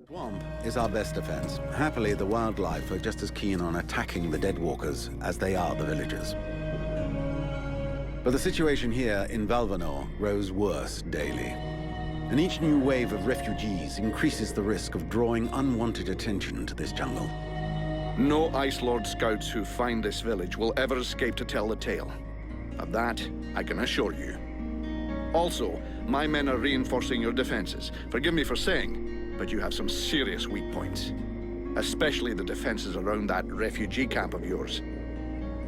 Swamp is our best defense. Happily, the wildlife are just as keen on attacking the deadwalkers as they are the villagers. But the situation here in Valvanor grows worse daily. And each new wave of refugees increases the risk of drawing unwanted attention to this jungle. No Ice Lord scouts who find this village will ever escape to tell the tale. Of that, I can assure you. Also, my men are reinforcing your defenses. Forgive me for saying, but you have some serious weak points. Especially the defenses around that refugee camp of yours.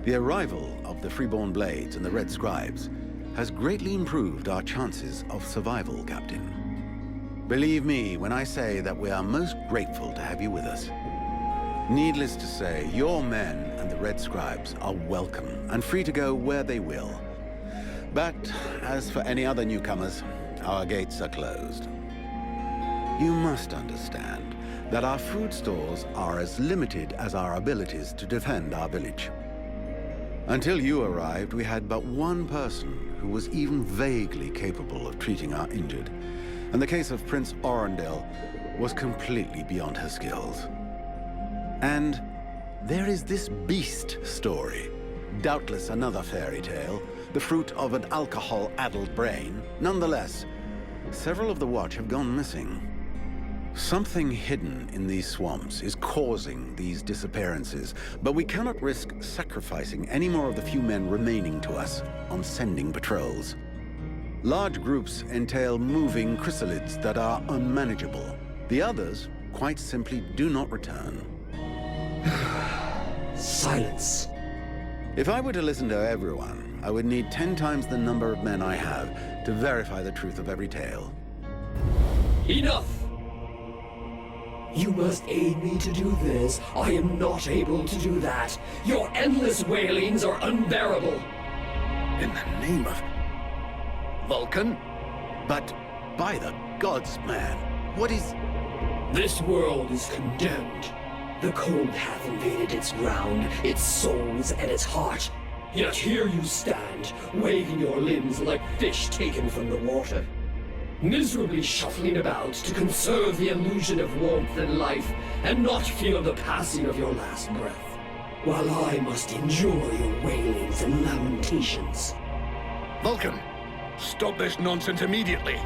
The arrival of the Freeborn Blades and the Red Scribes has greatly improved our chances of survival, Captain. Believe me when I say that we are most grateful to have you with us. Needless to say, your men and the Red Scribes are welcome and free to go where they will. But as for any other newcomers, our gates are closed. You must understand that our food stores are as limited as our abilities to defend our village. Until you arrived, we had but one person who was even vaguely capable of treating our injured. And the case of Prince Orendale was completely beyond her skills. And there is this beast story. Doubtless another fairy tale, the fruit of an alcohol-addled brain. Nonetheless, several of the Watch have gone missing. Something hidden in these swamps is causing these disappearances, but we cannot risk sacrificing any more of the few men remaining to us on sending patrols. Large groups entail moving chrysalids that are unmanageable. The others, quite simply, do not return. Silence. If I were to listen to everyone, I would need 10 times the number of men I have to verify the truth of every tale. Enough! You must aid me to do this. I am not able to do that. Your endless wailings are unbearable. In the name of Vulcan? But by the gods, man, what is... This world is condemned. The cold hath invaded its ground, its souls, and its heart. Yet here you stand, waving your limbs like fish taken from the water. Miserably shuffling about to conserve the illusion of warmth and life, and not feel the passing of your last breath, while I must endure your wailings and lamentations. Vulcan, stop this nonsense immediately.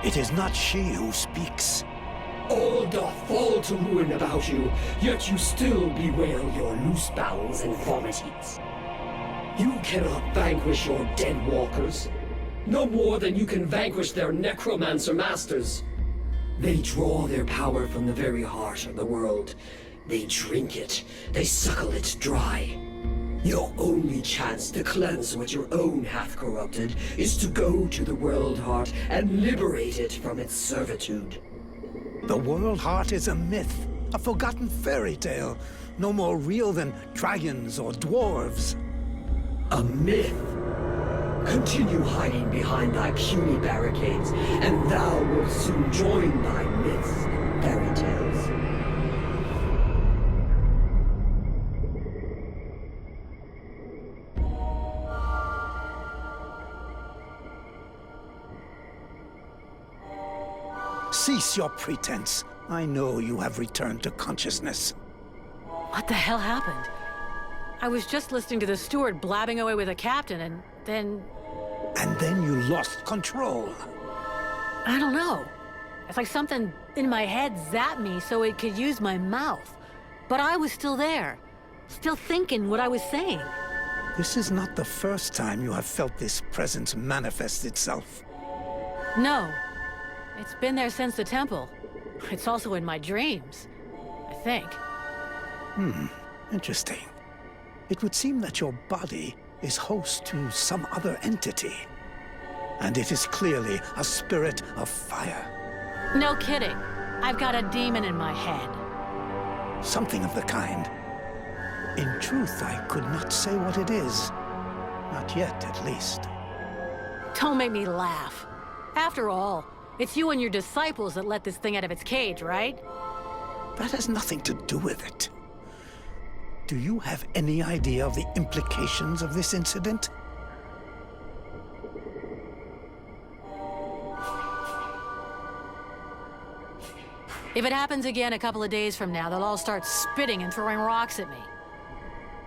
It is not she who speaks. All doth fall to ruin about you, yet you still bewail your loose bowels and vomitings. You cannot vanquish your dead walkers, no more than you can vanquish their necromancer masters. They draw their power from the very heart of the world. They drink it, they suckle it dry. Your only chance to cleanse what your own hath corrupted is to go to the world heart and liberate it from its servitude. The World Heart is a myth, a forgotten fairy tale, no more real than dragons or dwarves. A myth? Continue hiding behind thy puny barricades, and thou wilt soon join thy myths and fairy tales. Cease your pretense. I know you have returned to consciousness. What the hell happened? I was just listening to the steward blabbing away with the captain, and then... And then you lost control. I don't know. It's like something in my head zapped me so it could use my mouth. But I was still there, still thinking what I was saying. This is not the first time you have felt this presence manifest itself. No. It's been there since the temple. It's also in my dreams, I think. Interesting. It would seem that your body is host to some other entity. And it is clearly a spirit of fire. No kidding. I've got a demon in my head. Something of the kind. In truth, I could not say what it is. Not yet, at least. Don't make me laugh. After all, it's you and your disciples that let this thing out of its cage, right? That has nothing to do with it. Do you have any idea of the implications of this incident? If it happens again a couple of days from now, they'll all start spitting and throwing rocks at me.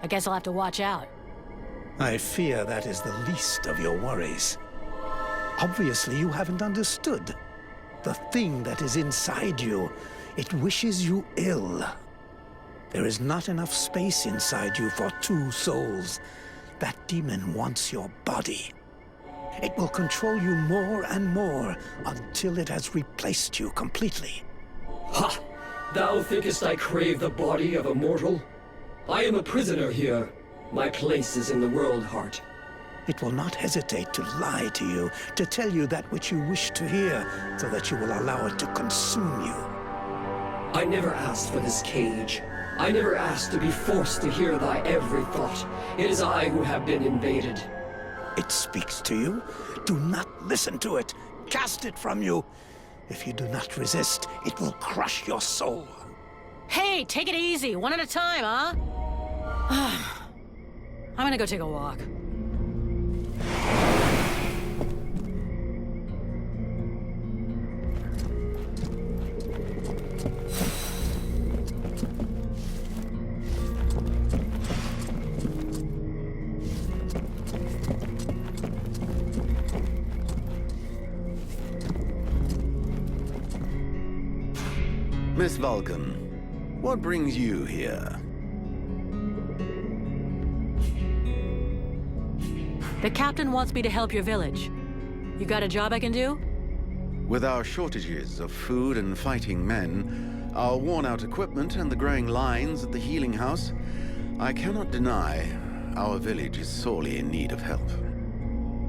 I guess I'll have to watch out. I fear that is the least of your worries. Obviously, you haven't understood. The thing that is inside you, it wishes you ill. There is not enough space inside you for two souls. That demon wants your body. It will control you more and more until it has replaced you completely. Ha! Thou thinkest I crave the body of a mortal? I am a prisoner here. My place is in the world heart. It will not hesitate to lie to you, to tell you that which you wish to hear, so that you will allow it to consume you. I never asked for this cage. I never asked to be forced to hear thy every thought. It is I who have been invaded. It speaks to you. Do not listen to it. Cast it from you. If you do not resist, it will crush your soul. Hey, take it easy, one at a time, huh? I'm gonna go take a walk. Miss Vulcan, what brings you here? The captain wants me to help your village. You got a job I can do? With our shortages of food and fighting men, our worn-out equipment and the growing lines at the healing house, I cannot deny our village is sorely in need of help.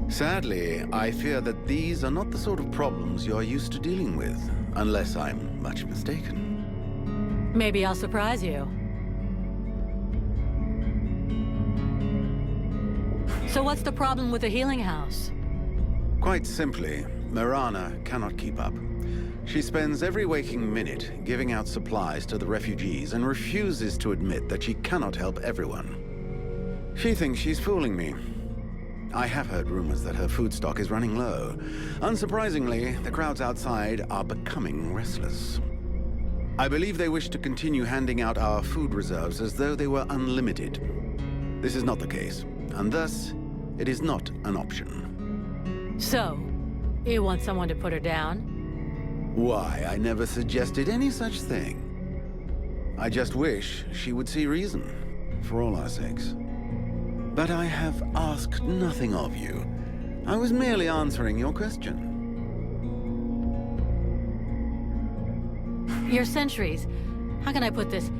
Sadly, I fear that these are not the sort of problems you are used to dealing with, unless I'm much mistaken. Maybe I'll surprise you. So what's the problem with the healing house? Quite simply, Mirana cannot keep up. She spends every waking minute giving out supplies to the refugees and refuses to admit that she cannot help everyone. She thinks she's fooling me. I have heard rumors that her food stock is running low. Unsurprisingly, the crowds outside are becoming restless. I believe they wish to continue handing out our food reserves as though they were unlimited. This is not the case, and thus, it is not an option. So, you want someone to put her down? Why, I never suggested any such thing. I just wish she would see reason, for all our sakes. But I have asked nothing of you. I was merely answering your question. Your sentries, how can I put this?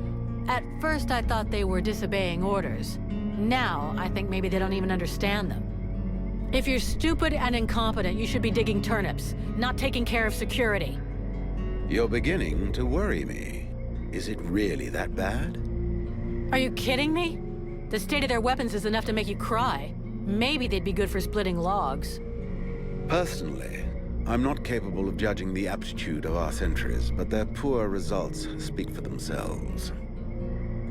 At first I thought they were disobeying orders. Now I think maybe they don't even understand them. If you're stupid and incompetent, you should be digging turnips, not taking care of security. You're beginning to worry me. Is it really that bad? Are you kidding me? The state of their weapons is enough to make you cry. Maybe they'd be good for splitting logs. Personally, I'm not capable of judging the aptitude of our sentries, but their poor results speak for themselves.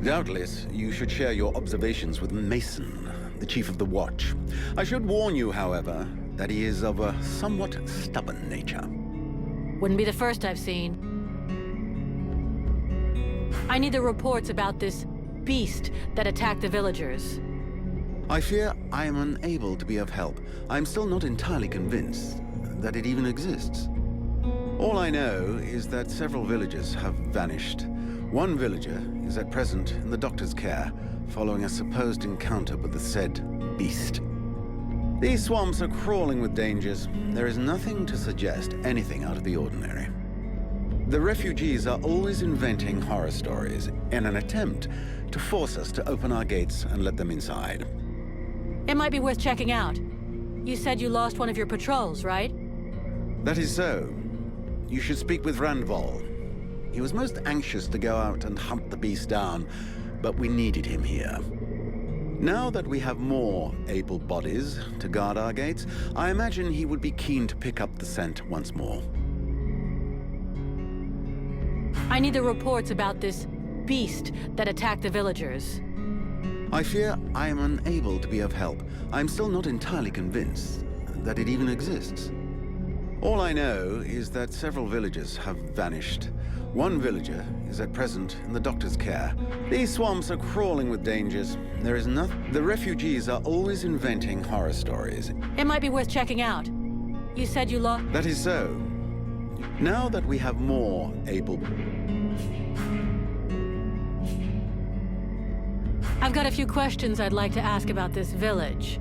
Doubtless, you should share your observations with Mason, the chief of the watch. I should warn you, however, that he is of a somewhat stubborn nature. Wouldn't be the first I've seen. I need the reports about this beast that attacked the villagers. I fear I am unable to be of help. I'm still not entirely convinced that it even exists. All I know is that several villagers have vanished. One villager is at present in the doctor's care, following a supposed encounter with the said beast. These swamps are crawling with dangers. There is nothing to suggest anything out of the ordinary. The refugees are always inventing horror stories in an attempt to force us to open our gates and let them inside. It might be worth checking out. You said you lost one of your patrols, right? That is so. You should speak with Randval. He was most anxious to go out and hunt the beast down, but we needed him here. Now that we have more able bodies to guard our gates, I imagine he would be keen to pick up the scent once more. I need the reports about this beast that attacked the villagers. I fear I am unable to be of help. I'm still not entirely convinced that it even exists. All I know is that several villagers have vanished. One villager is at present in the doctor's care. These swamps are crawling with dangers. There is nothing. The refugees are always inventing horror stories. It might be worth checking out. You said you lost... That is so. Now that we have more able... I've got a few questions I'd like to ask about this village.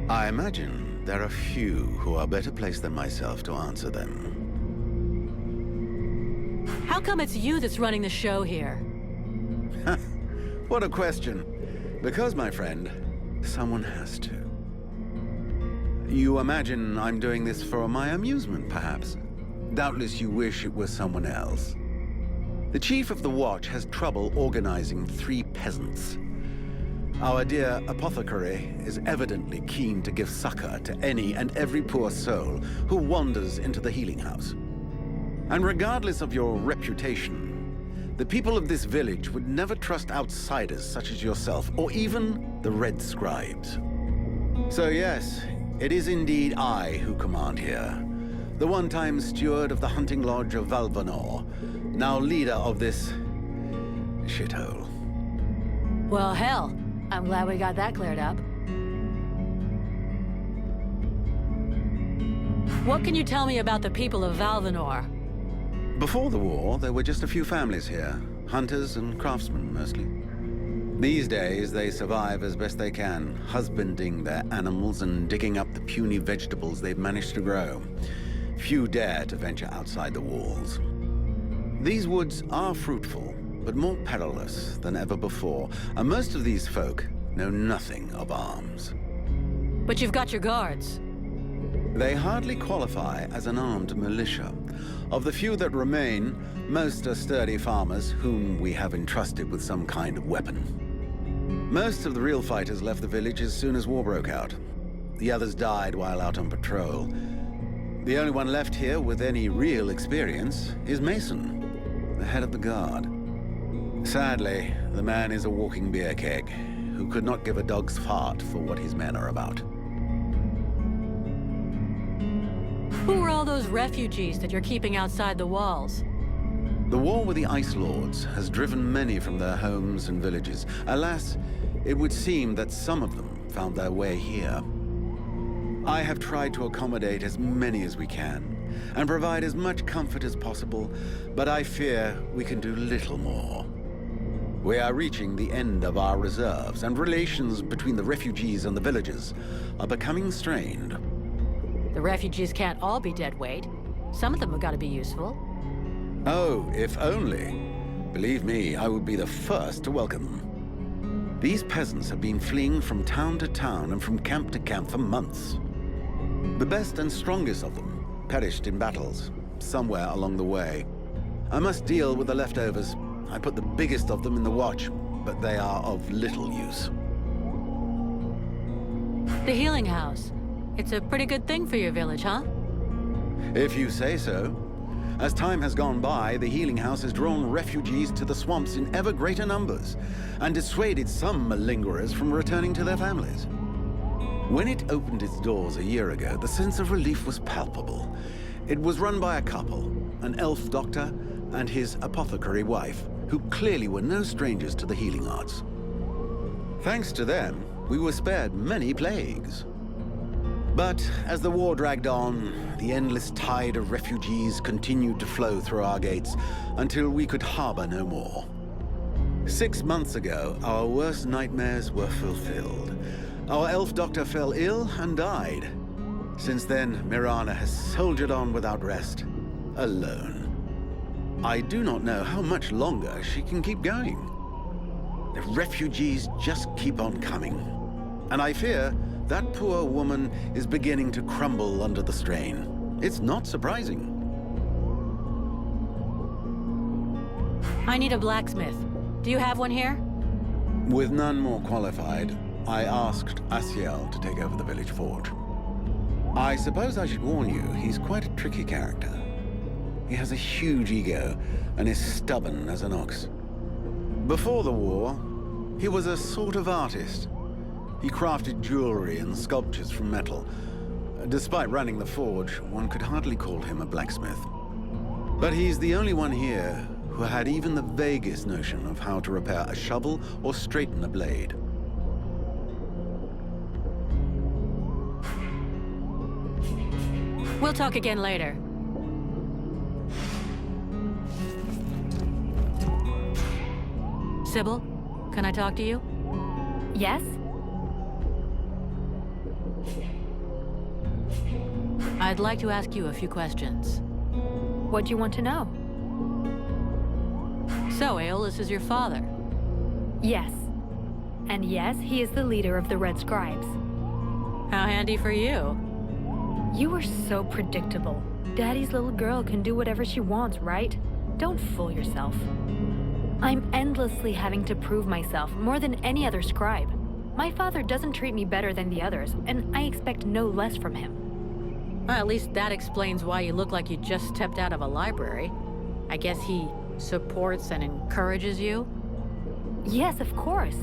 I imagine there are few who are better placed than myself to answer them. How come it's you that's running the show here? What a question. Because, my friend, someone has to. You imagine I'm doing this for my amusement, perhaps? Doubtless you wish it was someone else. The chief of the watch has trouble organizing 3 peasants. Our dear apothecary is evidently keen to give succor to any and every poor soul who wanders into the healing house. And regardless of your reputation, the people of this village would never trust outsiders such as yourself, or even the Red Scribes. So yes, it is indeed I who command here. The one-time steward of the hunting lodge of Valvanor, now leader of this... shithole. Well, hell, I'm glad we got that cleared up. What can you tell me about the people of Valvanor? Before the war, there were just a few families here. Hunters and craftsmen, mostly. These days, they survive as best they can, husbanding their animals and digging up the puny vegetables they've managed to grow. Few dare to venture outside the walls. These woods are fruitful, but more perilous than ever before, and most of these folk know nothing of arms. But you've got your guards. They hardly qualify as an armed militia. Of the few that remain, most are sturdy farmers whom we have entrusted with some kind of weapon. Most of the real fighters left the village as soon as war broke out. The others died while out on patrol. The only one left here with any real experience is Mason, the head of the guard. Sadly, the man is a walking beer keg, who could not give a dog's fart for what his men are about. Who are all those refugees that you're keeping outside the walls? The war with the Ice Lords has driven many from their homes and villages. Alas, it would seem that some of them found their way here. I have tried to accommodate as many as we can, and provide as much comfort as possible, but I fear we can do little more. We are reaching the end of our reserves, and relations between the refugees and the villagers are becoming strained. The refugees can't all be dead weight. Some of them have got to be useful. Oh, if only. Believe me, I would be the first to welcome them. These peasants have been fleeing from town to town and from camp to camp for months. The best and strongest of them perished in battles, somewhere along the way. I must deal with the leftovers. I put the biggest of them in the watch, but they are of little use. The healing house. It's a pretty good thing for your village, huh? If you say so. As time has gone by, the healing house has drawn refugees to the swamps in ever greater numbers, and dissuaded some malingerers from returning to their families. When it opened its doors a year ago, the sense of relief was palpable. It was run by a couple, an elf doctor and his apothecary wife, who clearly were no strangers to the healing arts. Thanks to them, we were spared many plagues. But as the war dragged on, the endless tide of refugees continued to flow through our gates until we could harbor no more. 6 months ago, our worst nightmares were fulfilled. Our elf doctor fell ill and died. Since then, Mirana has soldiered on without rest, alone. I do not know how much longer she can keep going. The refugees just keep on coming. And I fear that poor woman is beginning to crumble under the strain. It's not surprising. I need a blacksmith. Do you have one here? With none more qualified, I asked Asiel to take over the village forge. I suppose I should warn you, he's quite a tricky character. He has a huge ego and is stubborn as an ox. Before the war, he was a sort of artist. He crafted jewelry and sculptures from metal. Despite running the forge, one could hardly call him a blacksmith. But he's the only one here who had even the vaguest notion of how to repair a shovel or straighten a blade. We'll talk again later. Sybil, can I talk to you? Yes? I'd like to ask you a few questions. What do you want to know? So, Aeolus is your father? Yes. And yes, he is the leader of the Red Scribes. How handy for you. You are so predictable. Daddy's little girl can do whatever she wants, right? Don't fool yourself. I'm endlessly having to prove myself more than any other scribe. My father doesn't treat me better than the others, and I expect no less from him. Well, at least that explains why you look like you just stepped out of a library. I guess he supports and encourages you? Yes, of course.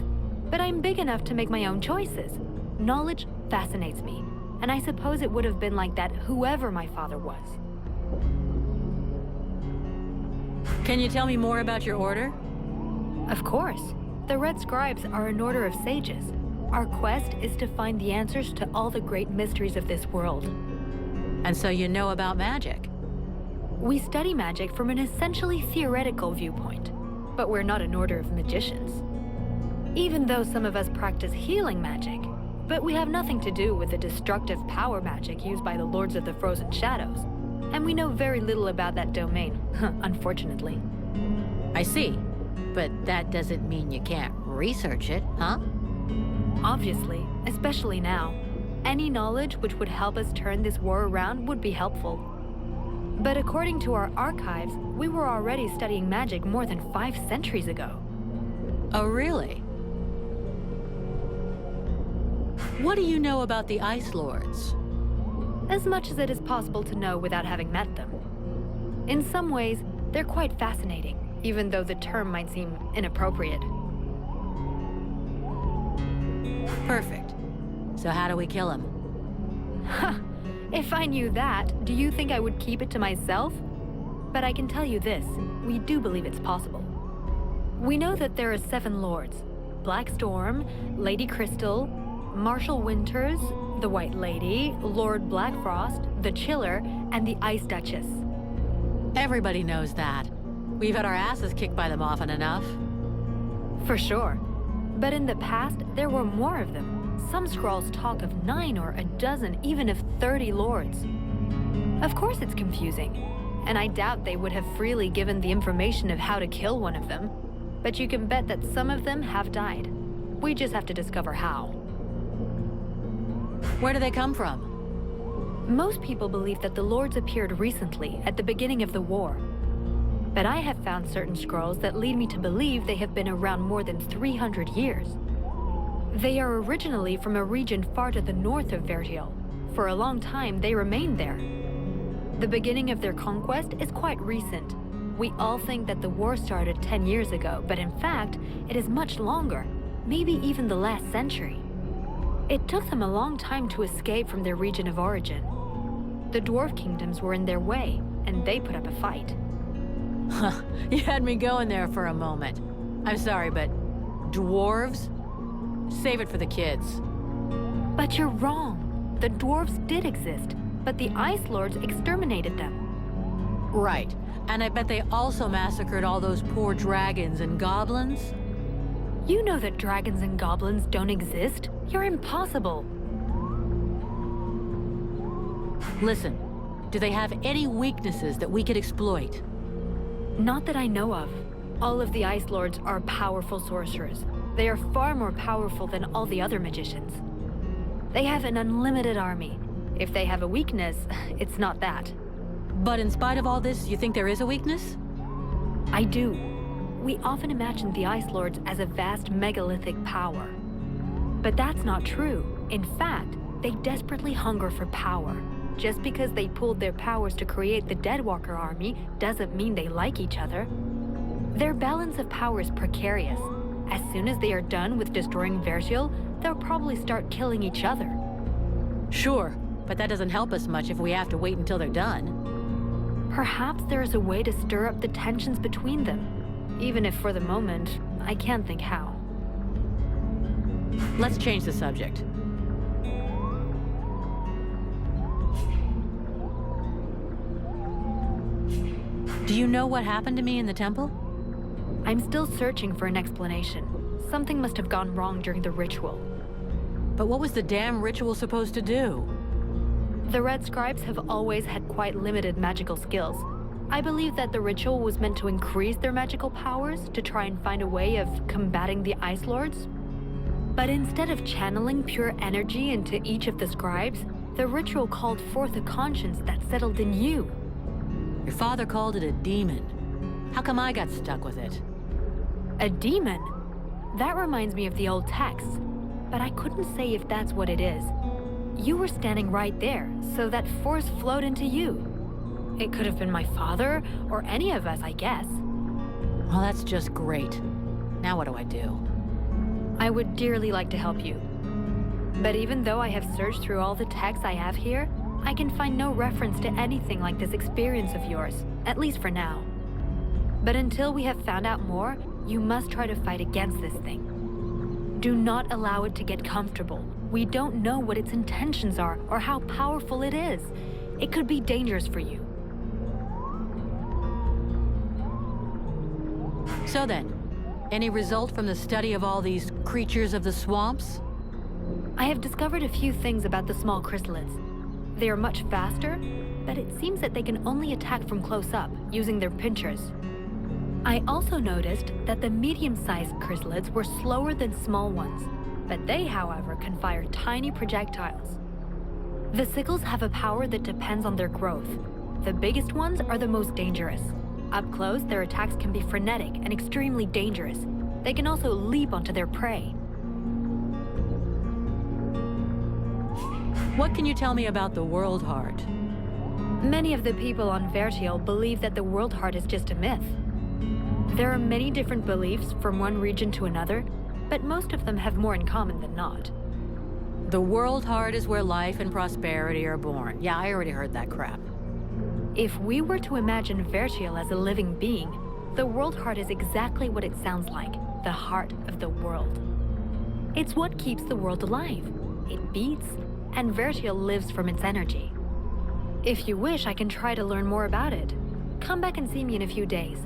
But I'm big enough to make my own choices. Knowledge fascinates me, and I suppose it would have been like that whoever my father was. Can you tell me more about your order? Of course. The Red Scribes are an order of sages. Our quest is to find the answers to all the great mysteries of this world. And so you know about magic? We study magic from an essentially theoretical viewpoint, but we're not an order of magicians. Even though some of us practice healing magic, but we have nothing to do with the destructive power magic used by the Lords of the Frozen Shadows, and we know very little about that domain, unfortunately. I see, but that doesn't mean you can't research it, huh? Obviously, especially now. Any knowledge which would help us turn this war around would be helpful. But according to our archives, we were already studying magic more than 5 centuries ago. Oh, really? What do you know about the Ice Lords? As much as it is possible to know without having met them. In some ways, they're quite fascinating, even though the term might seem inappropriate. Perfect. So how do we kill him? Ha! If I knew that, do you think I would keep it to myself? But I can tell you this, we do believe it's possible. We know that there are 7 lords. Black Storm, Lady Crystal, Marshal Winters, the White Lady, Lord Blackfrost, the Chiller, and the Ice Duchess. Everybody knows that. We've had our asses kicked by them often enough. For sure. But in the past, there were more of them. Some scrolls talk of 9 or a dozen, even of 30 lords. Of course it's confusing, and I doubt they would have freely given the information of how to kill one of them. But you can bet that some of them have died. We just have to discover how. Where do they come from? Most people believe that the lords appeared recently, at the beginning of the war. But I have found certain scrolls that lead me to believe they have been around more than 300 years. They are originally from a region far to the north of Vertiel. For a long time, they remained there. The beginning of their conquest is quite recent. We all think that the war started 10 years ago, but in fact, it is much longer, maybe even the last century. It took them a long time to escape from their region of origin. The dwarf kingdoms were in their way, and they put up a fight. You had me going there for a moment. I'm sorry, but dwarves? Save it for the kids. But you're wrong. The dwarves did exist, but the Ice Lords exterminated them. Right. And I bet they also massacred all those poor dragons and goblins? You know that dragons and goblins don't exist. You're impossible. Listen, do they have any weaknesses that we could exploit? Not that I know of. All of the Ice Lords are powerful sorcerers. They are far more powerful than all the other magicians. They have an unlimited army. If they have a weakness, it's not that. But in spite of all this, you think there is a weakness? I do. We often imagine the Ice Lords as a vast megalithic power. But that's not true. In fact, they desperately hunger for power. Just because they pooled their powers to create the Deadwalker army doesn't mean they like each other. Their balance of power is precarious. As soon as they are done with destroying Vertiel, they'll probably start killing each other. Sure, But that doesn't help us much if we have to wait until they're done. Perhaps there is a way to stir up the tensions between them, even if for the moment, I can't think how. Let's change the subject. Do you know what happened to me in the temple? I'm still searching for an explanation. Something must have gone wrong during the ritual. But what was the damn ritual supposed to do? The Red Scribes have always had quite limited magical skills. I believe that the ritual was meant to increase their magical powers to try and find a way of combating the Ice Lords. But instead of channeling pure energy into each of the scribes, the ritual called forth a conscience that settled in you. Your father called it a demon. How come I got stuck with it? A demon? That reminds me of the old texts, but I couldn't say if that's what it is. You were standing right there, so that force flowed into you. It could have been my father, or any of us, I guess. Well, that's just great. Now what do I do? I would dearly like to help you. But even though I have searched through all the texts I have here, I can find no reference to anything like this experience of yours, at least for now. But until we have found out more, you must try to fight against this thing. Do not allow it to get comfortable. We don't know what its intentions are or how powerful it is. It could be dangerous for you. So then, any result from the study of all these creatures of the swamps? I have discovered a few things about the small chrysalids. They are much faster, but it seems that they can only attack from close up, using their pinchers. I also noticed that the medium-sized chrysalids were slower than small ones, but they, however, can fire tiny projectiles. The sickles have a power that depends on their growth. The biggest ones are the most dangerous. Up close, their attacks can be frenetic and extremely dangerous. They can also leap onto their prey. What can you tell me about the World Heart? Many of the people on Vertiel believe that the World Heart is just a myth. There are many different beliefs from one region to another, but most of them have more in common than not. The World Heart is where life and prosperity are born. Yeah, I already heard that crap. If we were to imagine Vertiel as a living being, the World Heart is exactly what it sounds like, the heart of the world. It's what keeps the world alive. It beats, and Vertiel lives from its energy. If you wish, I can try to learn more about it. Come back and see me in a few days.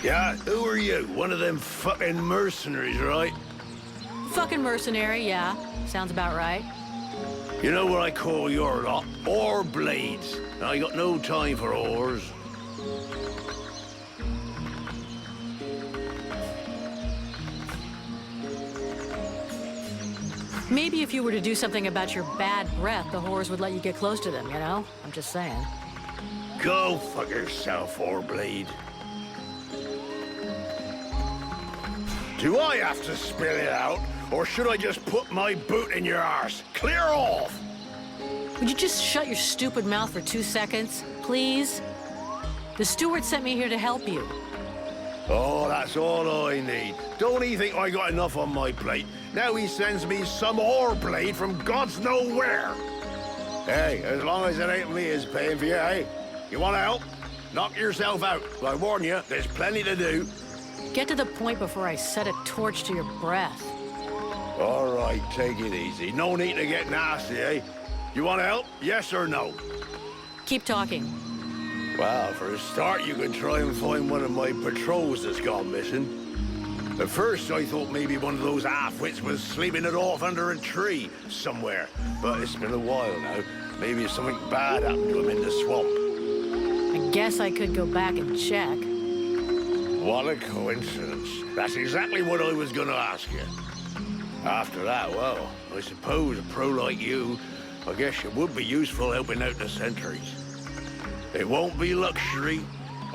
Yeah, who are you? One of them fucking mercenaries, right? Fucking mercenary, yeah. Sounds about right. You know what I call your lot? Ore blades. I got no time for ores. Maybe if you were to do something about your bad breath, the whores would let you get close to them, you know? I'm just saying. Go fuck yourself, ore blade. Do I have to spill it out, or should I just put my boot in your arse? Clear off! Would you just shut your stupid mouth for 2 seconds, please? The steward sent me here to help you. Oh, that's all I need. Don't he think I got enough on my plate? Now he sends me some ore blade from God's nowhere. Hey, as long as it ain't me is paying for you, hey? You want to help? Knock yourself out. I warn you, there's plenty to do. Get to the point before I set a torch to your breath. All right, take it easy. No need to get nasty, eh? You want to help? Yes or no? Keep talking. Well, for a start, you could try and find one of my patrols that's gone missing. At first, I thought maybe one of those half-wits was sleeping it off under a tree somewhere. But it's been a while now. Maybe something bad happened to him in the swamp. I guess I could go back and check. What a coincidence. That's exactly what I was gonna ask you. After that, well, I suppose a pro like you, I guess you would be useful helping out the sentries. It won't be luxury.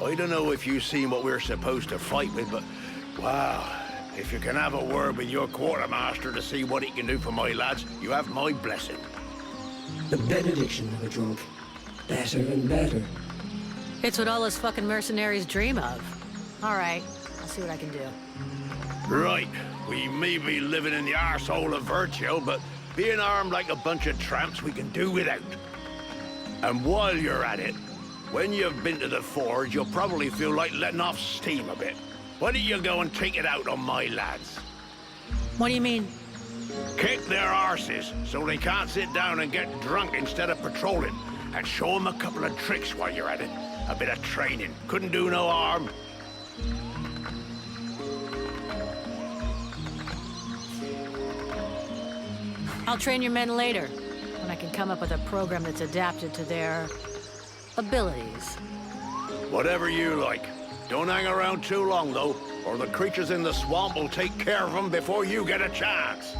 I don't know if you've seen what we're supposed to fight with, but, wow, if you can have a word with your quartermaster to see what he can do for my lads, you have my blessing. The benediction of a drunk. Better and better. It's what all us fucking mercenaries dream of. All right, I'll see what I can do. Right, we may be living in the arsehole of Virtue, but being armed like a bunch of tramps we can do without. And while you're at it, when you've been to the forge, you'll probably feel like letting off steam a bit. Why don't you go and take it out on my lads? What do you mean? Kick their arses so they can't sit down and get drunk instead of patrolling. And show them a couple of tricks while you're at it. A bit of training. Couldn't do no harm. I'll train your men later, when I can come up with a program that's adapted to their abilities. Whatever you like. Don't hang around too long, though, or the creatures in the swamp will take care of them before you get a chance.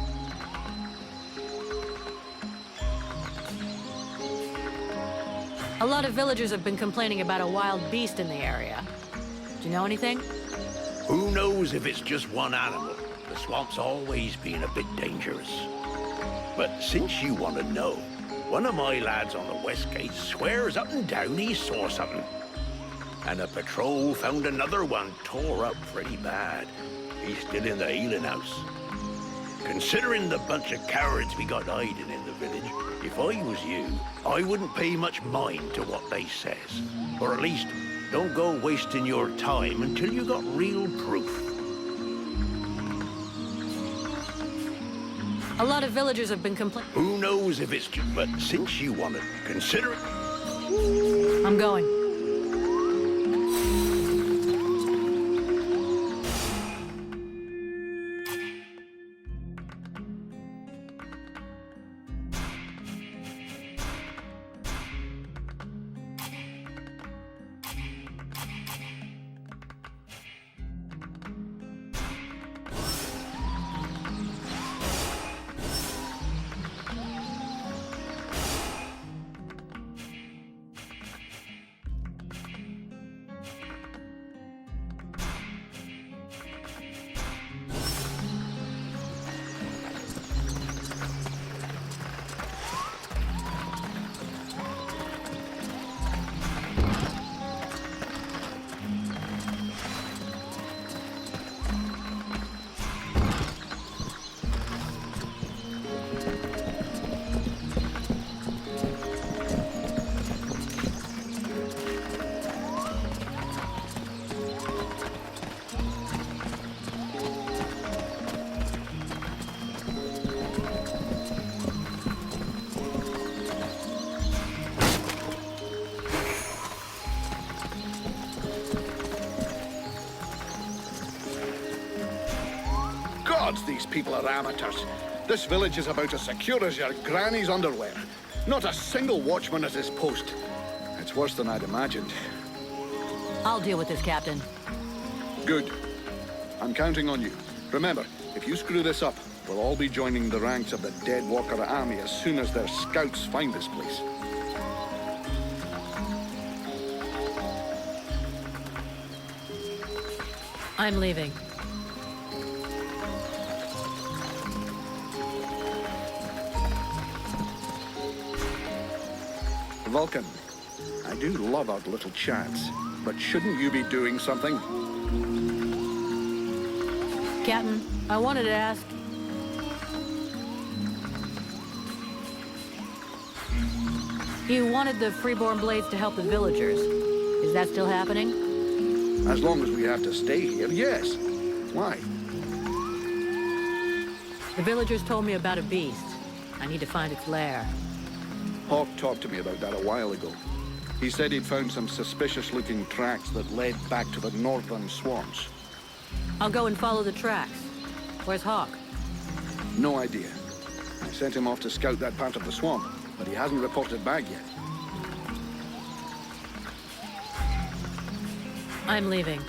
A lot of villagers have been complaining about a wild beast in the area. Do you know anything? Who knows if it's just one animal? The swamp's always been a bit dangerous. But since you want to know, one of my lads on the west gate swears up and down he saw something. And a patrol found another one tore up pretty bad. He's still in the healing house. Considering the bunch of cowards we got hiding in the village, if I was you, I wouldn't pay much mind to what they says. Or at least, don't go wasting your time until you got real proof. A lot of villagers have been complaining. Who knows if it's just... But since you want it, consider it. I'm going. these people are amateurs. This village is about as secure as your granny's underwear. Not a single watchman at his post. It's worse than I'd imagined. I'll deal with this, Captain. Good. I'm counting on you. Remember, if you screw this up, we'll all be joining the ranks of the Dead Walker army as soon as their scouts find this place. I'm leaving. Vulcan, I do love our little chats, but shouldn't you be doing something? Captain, I wanted to ask... You wanted the Freeborn Blades to help the villagers. Is that still happening? As long as we have to stay here, yes. Why? The villagers told me about a beast. I need to find its lair. Hawk talked to me about that a while ago. He said he'd found some suspicious-looking tracks that led back to the northern swamps. I'll go and follow the tracks. Where's Hawk? No idea. I sent him off to scout that part of the swamp, but he hasn't reported back yet. I'm leaving.